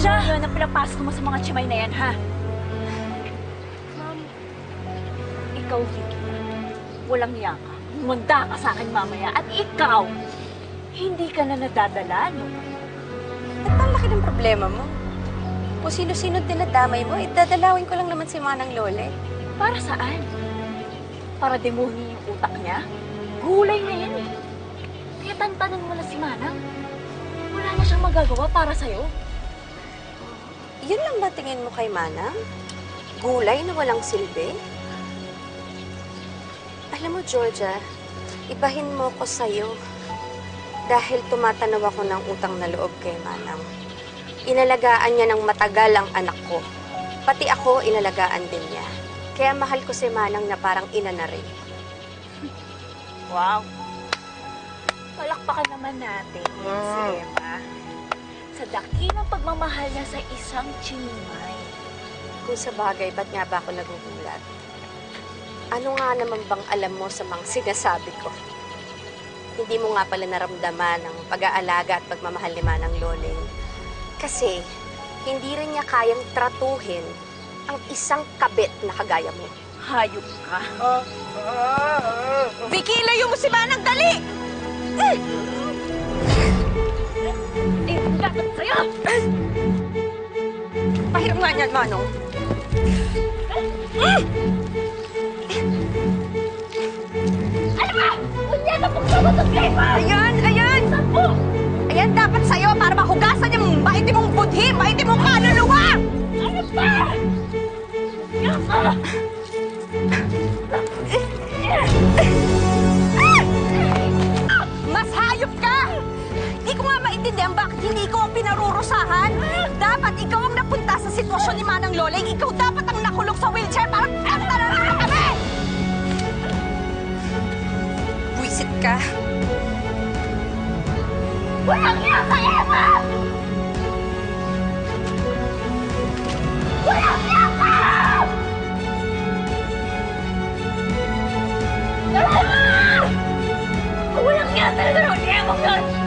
siya! Yun ang pinapasok mo sa mga chimay na yan, ha? Ma'am. Ikaw, Vicky, walang niya ka. Munda ka sa akin mamaya. At ikaw, hindi ka na nadadala, no? Ba't ang laki ng problema mo? Kung sino-sino dinadamay mo, idadalawin ko lang naman si Manang Lole. Para saan? Para demonyo yung utak niya? Gulay na yan, eh. Kaya tantanan mo na si Manang. Wala na siyang magagawa para sa'yo. Yun lang ba tingin mo kay Manang? Gulay na walang silbi? Alam mo, Georgia, ibahin mo ko sa'yo. Dahil tumatanaw ako ng utang na loob kay Manang. Inalagaan niya ng matagal ang anak ko. Pati ako, inalagaan din niya. Kaya mahal ko si Manang na parang ina na rin. Wow. Palakpakan naman natin si Emma. Sa dakilang pagmamahal niya sa isang chinimay. Kung sa bagay, ba't nga ba ako nagugulat? Ano nga naman bang alam mo sa mga sinasabi ko? Hindi mo nga pala naramdaman ang pag-aalaga at pagmamahal ni Manang Loleng. Kasi, hindi rin niya kayang tratuhin ang isang kabit na kagaya mo. Hayop ka. Vicky, layo mo si Manang, dali! Eh, dapat sa'yo! Pahiram nga niyan, Manong. Ano ba? Unya na pagsabatot kayo pa! Ayan, ayan! Sampo! Ayan dapat sa'yo para mahugasan yung maitim mong budhi, maitim mong kaluluwa! Ano ba? Yaka! Mas hayop ka! Di ko nga maintindihan bakit hindi ko ang pinarurusahan. Dapat ikaw ang napunta sa sitwasyon ni Manang Loleng. Ikaw dapat ang nakulong sa wheelchair para tararara kami! Buisit ka. Walang yaka, Emma! Walang yaka! Emma! Walang yaka talaga ng Emma yun!